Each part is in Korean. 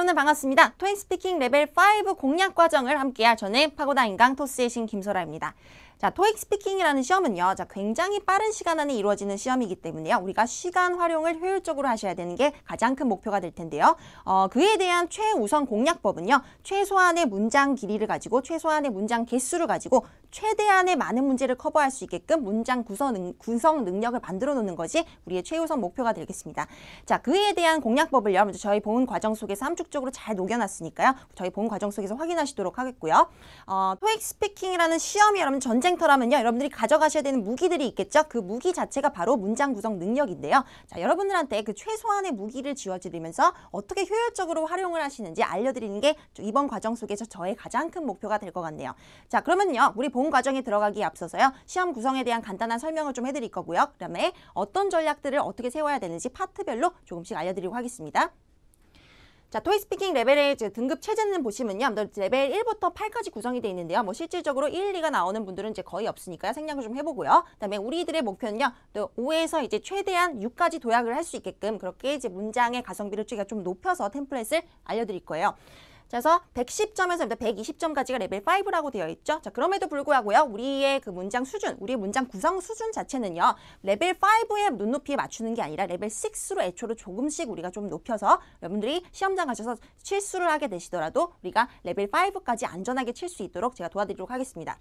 여러분들 반갑습니다. 토익 스피킹 레벨 5 공략 과정을 함께할 저는 파고다 인강 토스의 신 김소라입니다. 자, 토익 스피킹이라는 시험은요, 굉장히 빠른 시간 안에 이루어지는 시험이기 때문에요. 우리가 시간 활용을 효율적으로 하셔야 되는 게 가장 큰 목표가 될 텐데요. 그에 대한 최우선 공략법은요, 최소한의 문장 길이를 가지고 최소한의 문장 개수를 가지고 최대한의 많은 문제를 커버할 수 있게끔 문장 구성 능력을 만들어 놓는 것이 우리의 최우선 목표가 되겠습니다. 자, 그에 대한 공략법을요, 먼저 저희 본 과정 속에서 함축적으로 잘 녹여놨으니까요. 저희 본 과정 속에서 확인하시도록 하겠고요. 토익 스피킹이라는 시험이 여러분 전쟁터라면요, 여러분들이 가져가셔야 되는 무기들이 있겠죠. 그 무기 자체가 바로 문장 구성 능력인데요. 자, 여러분들한테 그 최소한의 무기를 쥐어드리면서 어떻게 효율적으로 활용을 하시는지 알려드리는 게 이번 과정 속에서 저의 가장 큰 목표가 될 것 같네요. 자, 그러면요, 우리 본 과정에 들어가기에 앞서서요, 시험 구성에 대한 간단한 설명을 좀 해드릴 거고요. 그다음에 어떤 전략들을 어떻게 세워야 되는지 파트별로 조금씩 알려드리고 하겠습니다. 자, 토익 스피킹 레벨의 등급 체제는 보시면요, 레벨 1부터 8까지 구성이 되어 있는데요. 실질적으로 1, 2가 나오는 분들은 이제 거의 없으니까요. 생략을 좀 해보고요. 그다음에 우리들의 목표는요, 또 5에서 이제 최대한 6까지 도약을 할 수 있게끔 그렇게 이제 문장의 가성비를 좀 높여서 템플릿을 알려드릴 거예요. 그래서 110점에서 120점까지가 레벨 5라고 되어 있죠. 자, 그럼에도 불구하고요, 우리의 그 문장 수준, 우리의 문장 구성 수준 자체는요, 레벨 5의 눈높이에 맞추는 게 아니라 레벨 6로 애초로 조금씩 우리가 좀 높여서 여러분들이 시험장 가셔서 실수를 하게 되시더라도 우리가 레벨 5까지 안전하게 칠 수 있도록 제가 도와드리도록 하겠습니다.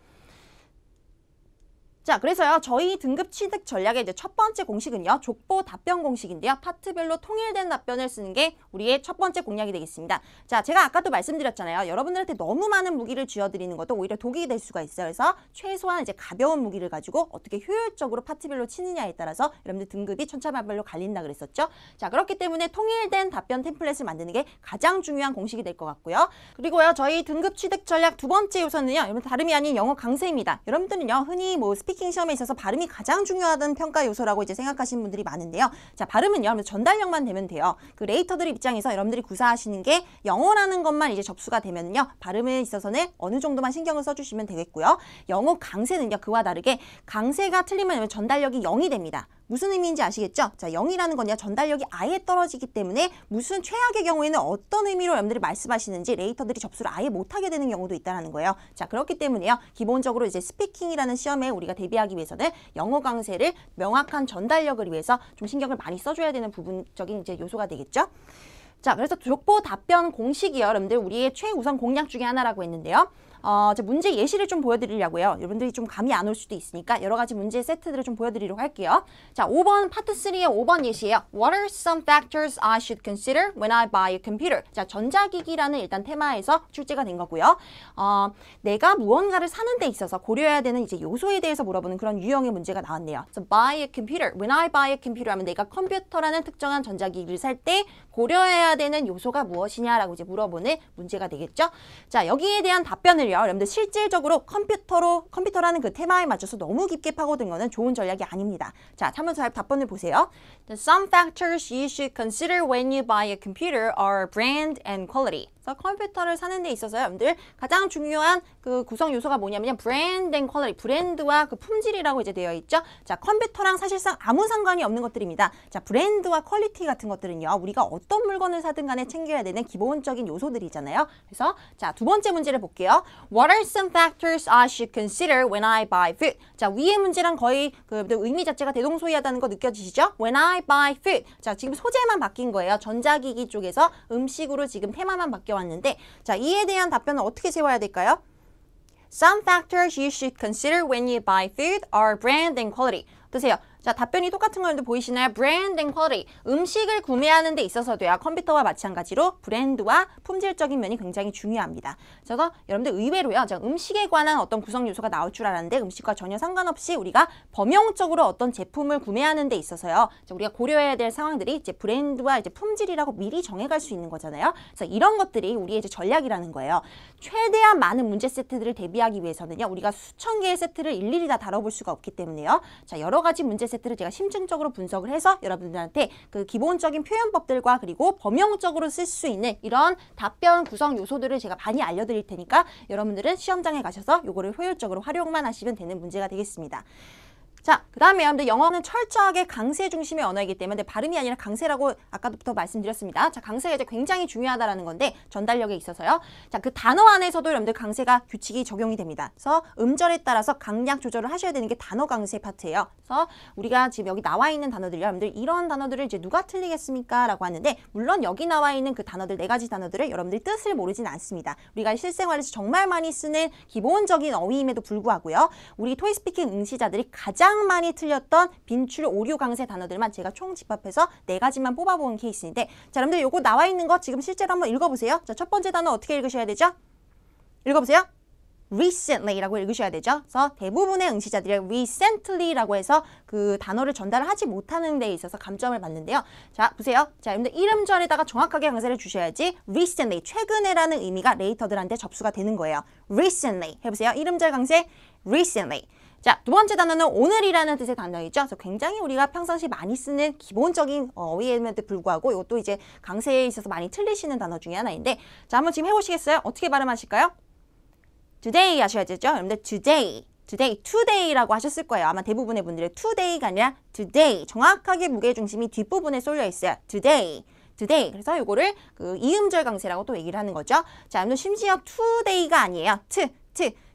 자, 그래서요, 저희 등급 취득 전략의 이제 첫 번째 공식은요, 족보 답변 공식인데요. 파트별로 통일된 답변을 쓰는 게 우리의 첫 번째 공략이 되겠습니다. 자, 제가 아까도 말씀드렸잖아요. 여러분들한테 너무 많은 무기를 쥐어드리는 것도 오히려 독이 될 수가 있어요. 그래서 최소한 이제 가벼운 무기를 가지고 어떻게 효율적으로 파트별로 치느냐에 따라서 여러분들 등급이 천차만별로 갈린다 그랬었죠. 자, 그렇기 때문에 통일된 답변 템플릿을 만드는 게 가장 중요한 공식이 될 것 같고요. 그리고요, 저희 등급 취득 전략 두 번째 요소는요, 여러분 다름이 아닌 영어 강세입니다. 여러분들은요, 흔히 스피킹 시험에 있어서 발음이 가장 중요하던 평가 요소라고 이제 생각하시는 분들이 많은데요. 자, 발음은요, 전달력만 되면 돼요. 그 레이터들 입장에서 여러분들이 구사하시는 게 영어라는 것만 이제 접수가 되면요, 발음에 있어서는 어느 정도만 신경을 써주시면 되겠고요. 영어 강세는요, 그와 다르게 강세가 틀리면 전달력이 0이 됩니다. 무슨 의미인지 아시겠죠? 자, 0이라는 건요, 전달력이 아예 떨어지기 때문에 무슨 최악의 경우에는 어떤 의미로 여러분들이 말씀하시는지 레이터들이 접수를 아예 못하게 되는 경우도 있다는 거예요. 자, 그렇기 때문에요, 기본적으로 이제 스피킹이라는 시험에 우리가 대비하기 위해서는 영어 강세를 명확한 전달력을 위해서 좀 신경을 많이 써줘야 되는 부분적인 이제 요소가 되겠죠? 자, 그래서 족보 답변 공식이요, 여러분들 우리의 최우선 공략 중에 하나라고 했는데요. 문제 예시를 좀 보여드리려고요. 여러분들이 좀 감이 안 올 수도 있으니까 여러 가지 문제 세트들을 좀 보여드리려고 할게요. 자, 5번 파트 3의 5번 예시예요. What are some factors I should consider when I buy a computer? 자, 전자기기라는 일단 테마에서 출제가 된 거고요. 내가 무언가를 사는 데 있어서 고려해야 되는 이제 요소에 대해서 물어보는 그런 유형의 문제가 나왔네요. So, buy a computer. When I buy a computer 하면 내가 컴퓨터라는 특정한 전자기기를 살 때 고려해야 되는 요소가 무엇이냐라고 이제 물어보는 문제가 되겠죠. 자, 여기에 대한 답변을요, 여러분들 실질적으로 컴퓨터라는 그 테마에 맞춰서 너무 깊게 파고든 거는 좋은 전략이 아닙니다. 자, 한번 잘 답변을 보세요. The some factors you should consider when you buy a computer are brand and quality. 그래서 컴퓨터를 사는 데 있어서 여러분들 가장 중요한 그 구성 요소가 뭐냐면 brand and quality, 브랜드와 그 품질이라고 이제 되어 있죠. 자, 컴퓨터랑 사실상 아무 상관이 없는 것들입니다. 자, 브랜드와 퀄리티 같은 것들은요, 우리가 어떤 물건을 사든 간에 챙겨야 되는 기본적인 요소들이잖아요. 그래서 자, 두 번째 문제를 볼게요. What are some factors I should consider when I buy food? 자, 위의 문제랑 거의 그 의미 자체가 대동소이하다는 거 느껴지시죠? When I buy food. 자, 지금 소재만 바뀐 거예요. 전자기기 쪽에서 음식으로 지금 테마만 바뀌어 왔는데, 자, 이에 대한 답변은 어떻게 세워야 될까요? Some factors you should consider when you buy food are brand and quality. 어떠세요? 자, 답변이 똑같은 건데 보이시나요? brand and quality. 음식을 구매하는 데 있어서도요, 컴퓨터와 마찬가지로 브랜드와 품질적인 면이 굉장히 중요합니다. 그래서 여러분들 의외로요, 음식에 관한 어떤 구성 요소가 나올 줄 알았는데 음식과 전혀 상관없이 우리가 범용적으로 어떤 제품을 구매하는 데 있어서요, 우리가 고려해야 될 상황들이 이제 브랜드와 이제 품질이라고 미리 정해갈 수 있는 거잖아요. 그래서 이런 것들이 우리의 이제 전략이라는 거예요. 최대한 많은 문제 세트들을 대비하기 위해서는요, 우리가 수천 개의 세트를 일일이 다 다뤄볼 수가 없기 때문에요. 자, 여러 가지 문제 세트를 제가 심층적으로 분석을 해서 여러분들한테 그 기본적인 표현법들과 그리고 범용적으로 쓸 수 있는 이런 답변 구성 요소들을 제가 많이 알려드릴 테니까 여러분들은 시험장에 가셔서 요거를 효율적으로 활용만 하시면 되는 문제가 되겠습니다. 자, 그 다음에 여러분들 영어는 철저하게 강세 중심의 언어이기 때문에 발음이 아니라 강세라고 아까부터 말씀드렸습니다. 자, 강세가 이제 굉장히 중요하다라는 건데 전달력에 있어서요. 자, 그 단어 안에서도 여러분들 강세가 규칙이 적용이 됩니다. 그래서 음절에 따라서 강약 조절을 하셔야 되는 게 단어 강세 파트예요. 그래서 우리가 지금 여기 나와 있는 단어들이 여러분들 이런 단어들을 이제 누가 틀리겠습니까? 라고 하는데 물론 여기 나와 있는 그 단어들 4가지 단어들을 여러분들이 뜻을 모르진 않습니다. 우리가 실생활에서 정말 많이 쓰는 기본적인 어휘임에도 불구하고요. 우리 토익 스피킹 응시자들이 가장 많이 틀렸던 빈출, 오류, 강세 단어들만 제가 총 집합해서 4가지만 뽑아본 케이스인데 자, 여러분들 요거 나와 있는 거 지금 실제로 한번 읽어보세요. 자, 첫 번째 단어 어떻게 읽으셔야 되죠? 읽어보세요. recently라고 읽으셔야 되죠. 그래서 대부분의 응시자들이 recently라고 해서 그 단어를 전달하지 못하는 데 있어서 감점을 받는데요. 자, 보세요. 자, 여러분들 이름절에다가 정확하게 강세를 주셔야지 recently, 최근에라는 의미가 레이터들한테 접수가 되는 거예요. recently 해보세요. 이름절 강세 recently. 자, 두 번째 단어는 오늘이라는 뜻의 단어이죠. 그래서 굉장히 우리가 평상시 많이 쓰는 기본적인 어휘에도 불구하고 이것도 이제 강세에 있어서 많이 틀리시는 단어 중에 하나인데 자, 한번 지금 해보시겠어요? 어떻게 발음하실까요? today 하셔야 되죠. 여러분들 today라고 하셨을 거예요. 아마 대부분의 분들이 today가 아니라 today. 정확하게 무게중심이 뒷부분에 쏠려 있어요. today. 그래서 이거를 그 이음절 강세라고 또 얘기를 하는 거죠. 자, 여러분들 심지어 today가 아니에요.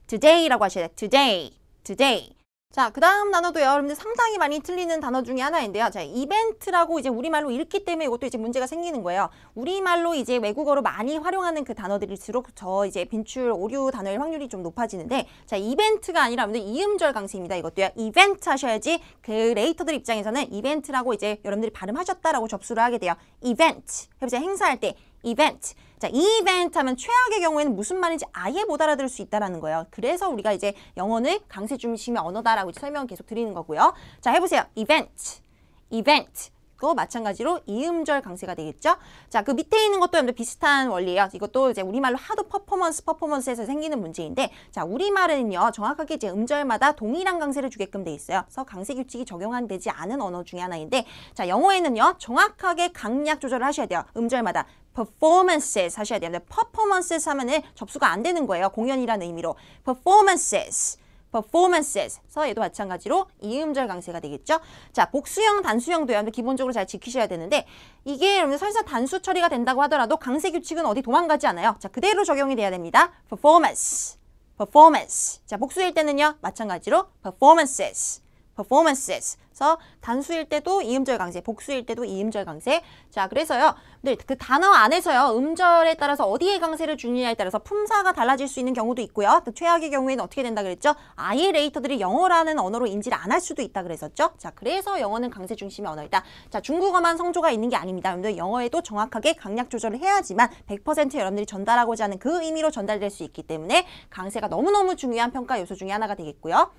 today라고 하셔야 돼요. today. 자, 그 다음 단어도요. 여러분들 상당히 많이 틀리는 단어 중에 하나인데요. 자, 이벤트라고 이제 우리말로 읽기 때문에 이것도 이제 문제가 생기는 거예요. 우리말로 이제 외국어로 많이 활용하는 그 단어들일수록 저 이제 빈출, 오류 단어의 확률이 좀 높아지는데 자, 이벤트가 아니라 여러분들 이음절 강세입니다. 이것도요. 이벤트 하셔야지 그 레이터들 입장에서는 이벤트라고 이제 여러분들이 발음하셨다라고 접수를 하게 돼요. 이벤트. 해보세요. 행사할 때 이벤트. 자, 이 이벤트 하면 최악의 경우에는 무슨 말인지 아예 못 알아들을 수 있다는 거예요. 그래서 우리가 이제 영어는 강세 중심의 언어다라고 이제 설명을 계속 드리는 거고요. 자, 해보세요. 이벤트. 그거 마찬가지로 이음절 강세가 되겠죠? 자, 그 밑에 있는 것도 여러분들 비슷한 원리예요. 이것도 이제 우리말로 하도 퍼포먼스에서 생기는 문제인데 자, 우리말은요. 정확하게 이제 음절마다 동일한 강세를 주게끔 돼 있어요. 그래서 강세 규칙이 적용되지 않은 언어 중에 하나인데 자, 영어에는요. 정확하게 강약 조절을 하셔야 돼요. 음절마다. performances 하셔야 돼요. performances 하면은 접수가 안 되는 거예요. 공연이라는 의미로. performances. 그래서 얘도 마찬가지로 이음절 강세가 되겠죠. 자, 복수형, 단수형도 여러분들 기본적으로 잘 지키셔야 되는데 이게 여러분들 설사 단수 처리가 된다고 하더라도 강세 규칙은 어디 도망가지 않아요. 자, 그대로 적용이 돼야 됩니다. performance. 자, 복수일 때는요. 마찬가지로 performances. 그래서 단수일 때도 이음절 강세, 복수일 때도 이음절 강세. 자, 그래서요. 네, 그 단어 안에서요. 음절에 따라서 어디에 강세를 주느냐에 따라서 품사가 달라질 수 있는 경우도 있고요. 또 최악의 경우에는 어떻게 된다 그랬죠? 아예 레이터들이 영어라는 언어로 인지를 안 할 수도 있다 그랬었죠? 자, 그래서 영어는 강세 중심의 언어이다. 자, 중국어만 성조가 있는 게 아닙니다. 여러분들 영어에도 정확하게 강약 조절을 해야지만 100% 여러분들이 전달하고자 하는 그 의미로 전달될 수 있기 때문에 강세가 너무너무 중요한 평가 요소 중에 하나가 되겠고요.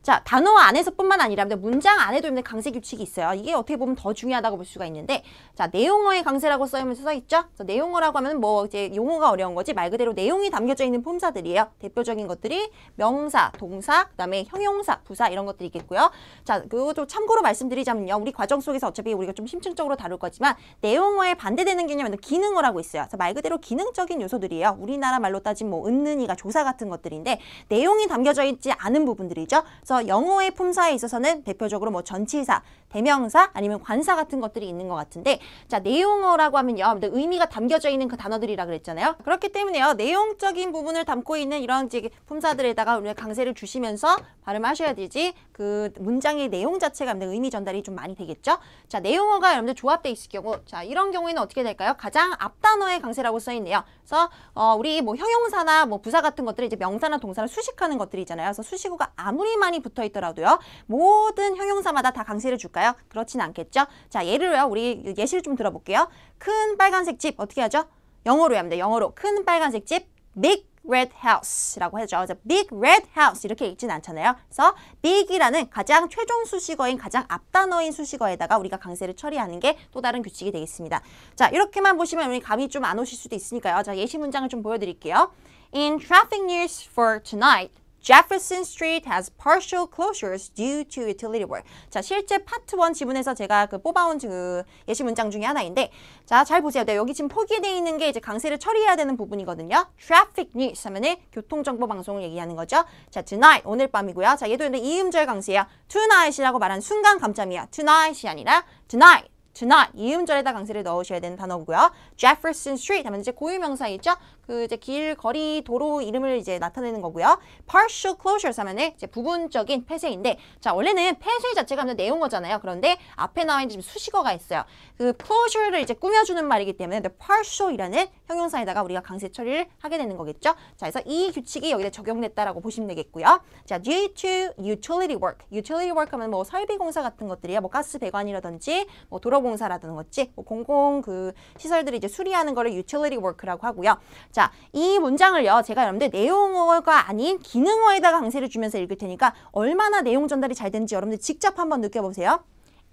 자, 단어 안에서뿐만 아니라 문장 안에도 있는 강세 규칙이 있어요. 이게 어떻게 보면 더 중요하다고 볼 수가 있는데 자, 내용어의 강세라고 써 있죠? 그래서 내용어라고 하면 뭐 이제 용어가 어려운 거지 말 그대로 내용이 담겨져 있는 품사들이에요. 대표적인 것들이 명사, 동사, 그다음에 형용사, 부사 이런 것들이 있겠고요. 자, 그것도 참고로 말씀드리자면요. 우리 과정 속에서 어차피 우리가 좀 심층적으로 다룰 거지만 내용어에 반대되는 개념은 기능어라고 있어요. 그래서 말 그대로 기능적인 요소들이에요. 우리나라 말로 따지면 뭐 은는이가 조사 같은 것들인데 내용이 담겨져 있지 않은 부분들이죠. 그래서 영어의 품사에 있어서는 대표적으로 뭐 전치사, 대명사 아니면 관사 같은 것들이 있는 것 같은데 자, 내용어라고 하면요. 의미가 담겨져 있는 그 단어들이라 그랬잖아요. 그렇기 때문에요. 내용적인 부분을 담고 있는 이런 품사들에다가 우리가 강세를 주시면서 발음하셔야 되지 그 문장의 내용 자체가 의미 전달이 좀 많이 되겠죠. 자, 내용어가 여러분들 조합되어 있을 경우 자, 이런 경우에는 어떻게 될까요? 가장 앞단어의 강세라고 써 있네요. 그래서 우리 뭐 형용사나 뭐 부사 같은 것들이 이제 명사나 동사를 수식하는 것들이잖아요. 그래서 수식어가 아무리 많이 붙어 있더라도요. 모든 형용사마다 다 강세를 줄까요? 그렇진 않겠죠. 자, 예를요. 우리 예시를 좀 들어볼게요. 큰 빨간색 집 어떻게 하죠? 영어로 합니다. 영어로 큰 빨간색 집 big red house라고 하죠. 그래서 big red house 이렇게 읽진 않잖아요. 그래서 big이라는 가장 최종 수식어인 가장 앞단어인 수식어에다가 우리가 강세를 처리하는 게 또 다른 규칙이 되겠습니다. 자, 이렇게만 보시면 우리 감이 좀 안 오실 수도 있으니까요. 자, 예시 문장을 좀 보여드릴게요. In traffic news for tonight, Jefferson Street has partial closures due to utility work. 자, 실제 파트 1 지문에서 제가 그 뽑아온 그 예시 문장 중에 하나인데, 자, 잘 보세요. 네, 여기 지금 포기되어 있는 게 이제 강세를 처리해야 되는 부분이거든요. Traffic news 하면은 교통정보 방송을 얘기하는 거죠. 자, tonight 오늘 밤이고요. 자, 얘도 이음절 강세야. tonight이라고 말하는 순간 감점이야. tonight이 아니라 tonight. tonight 이음절에다 강세를 넣으셔야 되는 단어고요. Jefferson Street 하면 이제 고유명사이죠. 그 이제 길, 거리, 도로 이름을 이제 나타내는 거고요. Partial closures 하면은 이제 부분적인 폐쇄인데, 자, 원래는 폐쇄 자체가 내용어잖아요. 그런데 앞에 나와 있는 지금 수식어가 있어요. 그 closure를 이제 꾸며주는 말이기 때문에 the partial이라는 형용사에다가 우리가 강세 처리를 하게 되는 거겠죠. 자, 그래서 이 규칙이 여기다 적용됐다라고 보시면 되겠고요. 자, due to utility work. utility work 하면 뭐 설비공사 같은 것들이야. 뭐 가스 배관이라든지 뭐 도로공사라든지 뭐 공공 그 시설들이 이제 수리하는 거를 utility work라고 하고요. 자, 이 문장을요, 제가 여러분들 내용어가 아닌 기능어에다가 강세를 주면서 읽을 테니까 얼마나 내용 전달이 잘 되는지 여러분들 직접 한번 느껴보세요.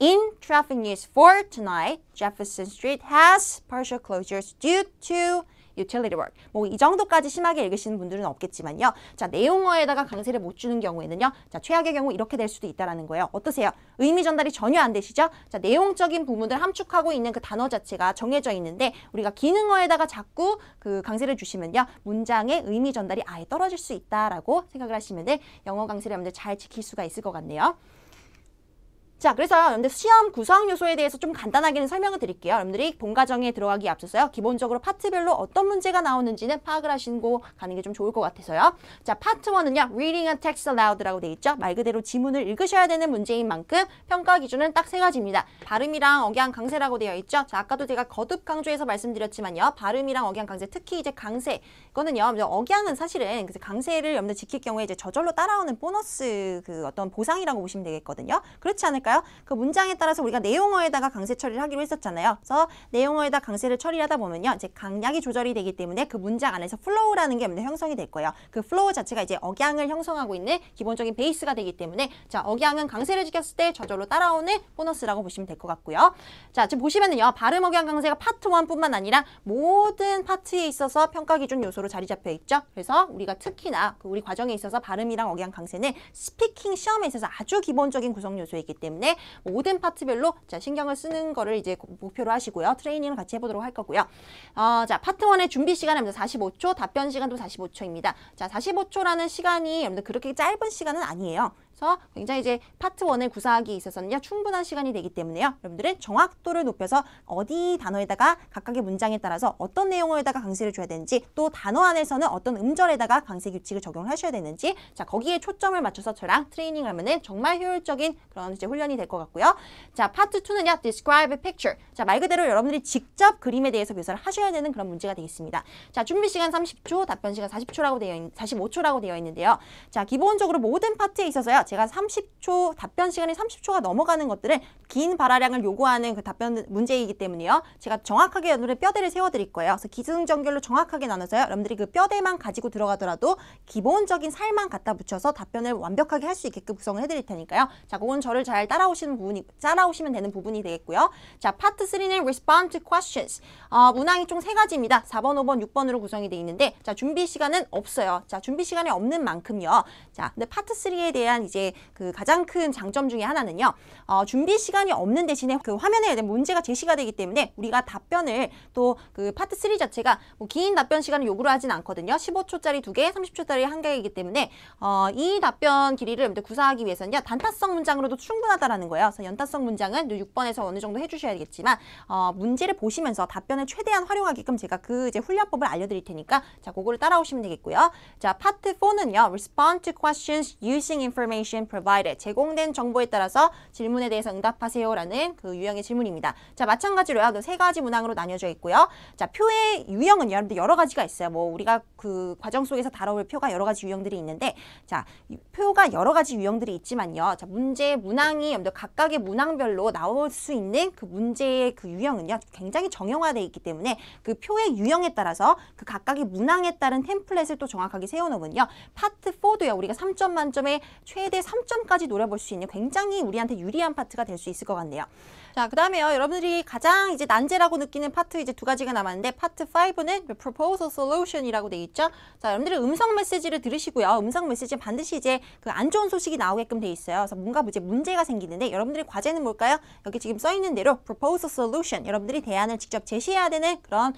In traffic news for tonight, Jefferson Street has partial closures due to utility work. 뭐 이 정도까지 심하게 읽으시는 분들은 없겠지만요. 자, 내용어에다가 강세를 못 주는 경우에는요. 자, 최악의 경우 이렇게 될 수도 있다라는 거예요. 어떠세요? 의미 전달이 전혀 안 되시죠? 자, 내용적인 부분을 함축하고 있는 그 단어 자체가 정해져 있는데 우리가 기능어에다가 자꾸 그 강세를 주시면요. 문장의 의미 전달이 아예 떨어질 수 있다라고 생각을 하시면 영어 강세를 여러분들 잘 지킬 수가 있을 것 같네요. 자, 그래서 여러분들 시험 구성 요소에 대해서 좀 간단하게는 설명을 드릴게요. 여러분들이 본 과정에 들어가기 앞서서요. 기본적으로 파트별로 어떤 문제가 나오는지는 파악을 하시고 가는 게 좀 좋을 것 같아서요. 자, 파트 1은요. Reading a text aloud라고 돼 있죠. 말 그대로 지문을 읽으셔야 되는 문제인 만큼 평가 기준은 딱 3가지입니다. 발음이랑 억양 강세라고 되어 있죠. 자, 아까도 제가 거듭 강조해서 말씀드렸지만요. 발음이랑 억양 강세, 특히 이제 강세. 이거는요. 억양은 사실은 강세를 여러분들 지킬 경우에 이제 저절로 따라오는 보너스 그 어떤 보상이라고 보시면 되겠거든요. 그렇지 않을까요? 그 문장에 따라서 우리가 내용어에다가 강세 처리를 하기로 했었잖아요. 그래서 내용어에다 강세를 처리하다 보면요. 이제 강약이 조절이 되기 때문에 그 문장 안에서 flow라는 게 형성이 될 거예요. 그 flow 자체가 이제 억양을 형성하고 있는 기본적인 베이스가 되기 때문에 자, 억양은 강세를 지켰을 때 저절로 따라오는 보너스라고 보시면 될 것 같고요. 자, 지금 보시면은요. 발음 억양 강세가 파트 1뿐만 아니라 모든 파트에 있어서 평가 기준 요소로 자리 잡혀 있죠. 그래서 우리가 특히나 그 우리 과정에 있어서 발음이랑 억양 강세는 스피킹 시험에 있어서 아주 기본적인 구성 요소이기 때문에 모든 파트별로 자, 신경을 쓰는 거를 이제 목표로 하시고요. 트레이닝을 같이 해보도록 할 거고요. 자, 파트 1의 준비 시간은 45초, 답변 시간도 45초입니다. 자, 45초라는 시간이 여러분들 그렇게 짧은 시간은 아니에요. 그래서 굉장히 이제 파트 1을 구사하기 있어서는요. 충분한 시간이 되기 때문에요. 여러분들은 정확도를 높여서 어디 단어에다가 각각의 문장에 따라서 어떤 내용어에다가 강세를 줘야 되는지 또 단어 안에서는 어떤 음절에다가 강세 규칙을 적용을 하셔야 되는지 자, 거기에 초점을 맞춰서 저랑 트레이닝을 하면은 정말 효율적인 그런 이제 훈련이 될 것 같고요. 자, 파트 2는요. Describe a picture. 자, 말 그대로 여러분들이 직접 그림에 대해서 묘사를 하셔야 되는 그런 문제가 되겠습니다. 자, 준비 시간 30초, 답변 시간 45초라고 되어 있는데요. 자, 기본적으로 모든 파트에 있어서요. 제가 30초, 답변 시간이 30초가 넘어가는 것들은 긴 발화량을 요구하는 그 답변 문제이기 때문에요. 제가 정확하게 여러분들의 뼈대를 세워드릴 거예요. 그래서 기승전결로 정확하게 나눠서요. 여러분들이 그 뼈대만 가지고 들어가더라도 기본적인 살만 갖다 붙여서 답변을 완벽하게 할 수 있게끔 구성을 해드릴 테니까요. 자, 그건 저를 잘 따라오시면 되는 부분이 되겠고요. 자, 파트 3는 Respond to Questions. 문항이 총 3가지입니다. 4번, 5번, 6번으로 구성이 되어 있는데 자, 준비 시간은 없어요. 자, 준비 시간이 없는 만큼요. 자, 근데 파트 3에 대한 이제 그 가장 큰 장점 중에 하나는요. 준비 시간이 없는 대신에 그 화면에 문제가 제시가 되기 때문에 우리가 답변을 또 그 파트 3 자체가 뭐 긴 답변 시간을 요구를 하진 않거든요. 15초짜리 2개, 30초짜리 1개이기 때문에 이 답변 길이를 구사하기 위해서는요. 단타성 문장으로도 충분하다라는 거예요. 그래서 연타성 문장은 6번에서 어느 정도 해주셔야 되겠지만 문제를 보시면서 답변을 최대한 활용하게끔 제가 그 이제 훈련법을 알려드릴 테니까 자, 그거를 따라오시면 되겠고요. 자, 파트 4는요. Respond to questions using information provided. 제공된 정보에 따라서 질문에 대해서 응답하세요라는 그 유형의 질문입니다. 자, 마찬가지로요. 3가지 문항으로 나뉘어져 있고요. 자, 표의 유형은 여러 가지가 있어요. 뭐 우리가 그 과정 속에서 다뤄볼 표가 여러 가지 유형들이 있는데 자, 표가 여러 가지 유형들이 있지만요. 자, 문항이 각각의 문항별로 나올 수 있는 그 문제의 그 유형은요. 굉장히 정형화되어 있기 때문에 그 표의 유형에 따라서 그 각각의 문항에 따른 템플릿을 또 정확하게 세워놓으면요. 파트 4도요. 우리가 3점 만점에 최대 3점까지 노려볼 수 있는 굉장히 우리한테 유리한 파트가 될 수 있을 것 같네요. 자, 그 다음에요. 여러분들이 가장 이제 난제라고 느끼는 파트 이제 두 가지가 남았는데 파트 5는 proposal solution이라고 돼 있죠. 자, 여러분들이 음성 메시지를 들으시고요. 음성 메시지는 반드시 이제 그 안 좋은 소식이 나오게끔 돼 있어요. 그래서 뭔가 이제 문제가 생기는데 여러분들의 과제는 뭘까요? 여기 지금 써 있는 대로 proposal solution 여러분들이 대안을 직접 제시해야 되는 그런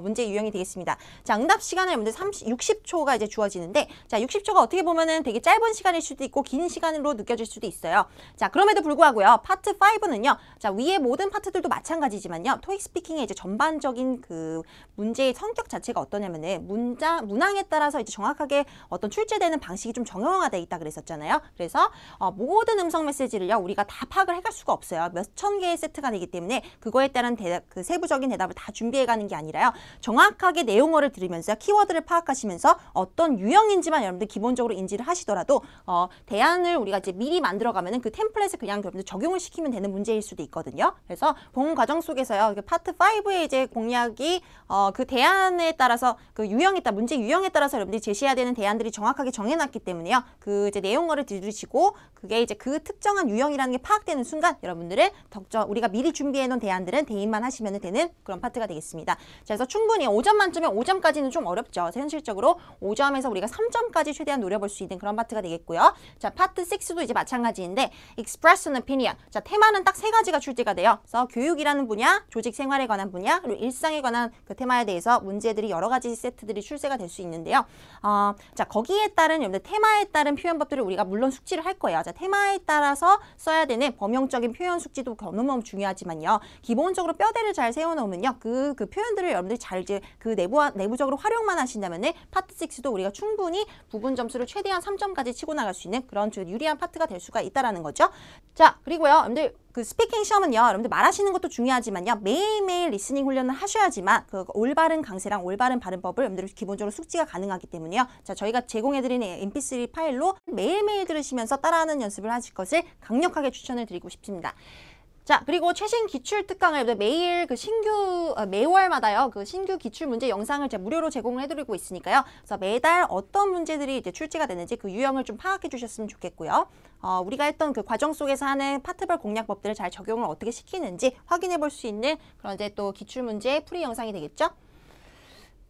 문제 유형이 되겠습니다. 자, 응답 시간은 여러분들 60초가 이제 주어지는데 자, 60초가 어떻게 보면은 되게 짧은 시간일 수도 있고 긴 시간으로 느껴질 수도 있어요. 자, 그럼에도 불구하고요. 파트 5는요. 자, 위에 모든 파트들도 마찬가지지만요. 토익 스피킹의 이제 전반적인 그 문제의 성격 자체가 어떠냐면은 문항에 따라서 이제 정확하게 어떤 출제되는 방식이 좀 정형화되어 있다 그랬었잖아요. 그래서 모든 음성 메시지를요. 우리가 다 파악을 해갈 수가 없어요. 몇천 개의 세트가 되기 때문에 그거에 따른 그 세부적인 대답을 다 준비해가는 게 아니라요. 정확하게 내용어를 들으면서 키워드를 파악하시면서 어떤 유형인지만 여러분들 기본적으로 인지를 하시더라도 대안을 우리가 이제 미리 만들어가면은 그 템플릿을 그냥 여러분들 적용을 시키면 되는 문제일 수도 있거든요. 그래서 본 과정 속에서요. 파트 5의 이제 공략이 그 대안에 따라서 그 유형에 따라 문제 유형에 따라서 여러분들이 제시해야 되는 대안들이 정확하게 정해놨기 때문에요. 그 이제 내용어를 들으시고 그게 이제 그 특정한 유형이라는 게 파악되는 순간 여러분들은 우리가 미리 준비해놓은 대안들은 대입만 하시면 되는 그런 파트가 되겠습니다. 자, 그래서 충분히 5점 만점에 5점까지는 좀 어렵죠. 현실적으로 5점에서 우리가 3점까지 최대한 노려볼 수 있는 그런 파트가 되겠고요. 자, 파트 6도 이제 마찬가지인데 express an opinion. 자, 테마는 딱 세 가지가 출제가 돼요. 그래서 교육이라는 분야, 조직 생활에 관한 분야, 그리고 일상에 관한 그 테마에 대해서 문제들이 여러 가지 세트들이 출제가 될 수 있는데요. 자, 거기에 따른 여러분들 테마에 따른 표현법들을 우리가 물론 숙지를 할 거예요. 자, 테마에 따라서 써야 되는 범용적인 표현 숙지도 너무너무 중요하지만요. 기본적으로 뼈대를 잘 세워놓으면요. 그 표현들을 여러분들이 잘 이제 그 내부적으로 활용만 하신다면은 파트 6도 우리가 충분히 부분 점수를 최대한 3점까지 치고 나갈 수 있는 그런 유리한 파트가 될 수가 있다라는 거죠. 자, 그리고요. 여러분들 그 스피킹 시험은요. 여러분들 말하시는 것도 중요하지만요. 매일매일 리스닝 훈련을 하셔야지만 그 올바른 강세랑 올바른 발음법을 여러분들 기본적으로 숙지가 가능하기 때문에요. 자, 저희가 제공해드리는 MP3 파일로 매일매일 들으시면서 따라하는 연습을 하실 것을 강력하게 추천을 드리고 싶습니다. 자, 그리고 최신 기출 특강을 매일 그 매월마다요. 그 신규 기출 문제 영상을 제가 무료로 제공을 해드리고 있으니까요. 그래서 매달 어떤 문제들이 이제 출제가 되는지 그 유형을 좀 파악해 주셨으면 좋겠고요. 우리가 했던 그 과정 속에서 하는 파트별 공략법들을 잘 적용을 어떻게 시키는지 확인해 볼 수 있는 그런 이제 또 기출 문제 풀이 영상이 되겠죠.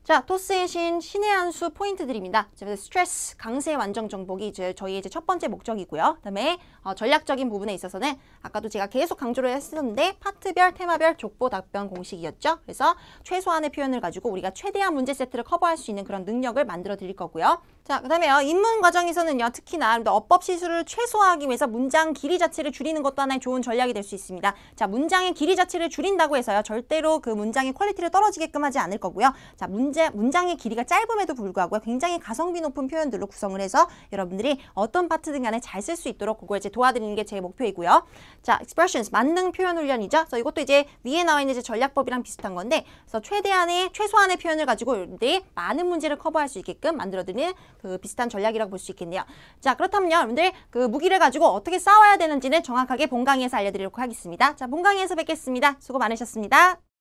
자, 토스의 신의 한 수 포인트들입니다. 스트레스, 강세 완전 정복이 저희의 이제 첫 번째 목적이고요. 그다음에 전략적인 부분에 있어서는 아까도 제가 계속 강조를 했었는데 파트별, 테마별 족보 답변 공식이었죠. 그래서 최소한의 표현을 가지고 우리가 최대한 문제 세트를 커버할 수 있는 그런 능력을 만들어 드릴 거고요. 자, 그다음에요. 입문 과정에서는요. 특히나 어법 시술을 최소화하기 위해서 문장 길이 자체를 줄이는 것도 하나의 좋은 전략이 될 수 있습니다. 자, 문장의 길이 자체를 줄인다고 해서요. 절대로 그 문장의 퀄리티를 떨어지게끔 하지 않을 거고요. 자, 문장의 길이가 짧음에도 불구하고 굉장히 가성비 높은 표현들로 구성을 해서 여러분들이 어떤 파트든 간에 잘 쓸 수 있도록 그걸 이제 도와드리는 게 제 목표이고요. 자, expressions, 만능 표현 훈련이죠. 그래서 이것도 이제 위에 나와 있는 이제 전략법이랑 비슷한 건데, 그래서 최소한의 표현을 가지고 여러분들이 많은 문제를 커버할 수 있게끔 만들어드리는 그 비슷한 전략이라고 볼 수 있겠네요. 자, 그렇다면요, 여러분들 그 무기를 가지고 어떻게 싸워야 되는지는 정확하게 본 강의에서 알려드리도록 하겠습니다. 자, 본 강의에서 뵙겠습니다. 수고 많으셨습니다.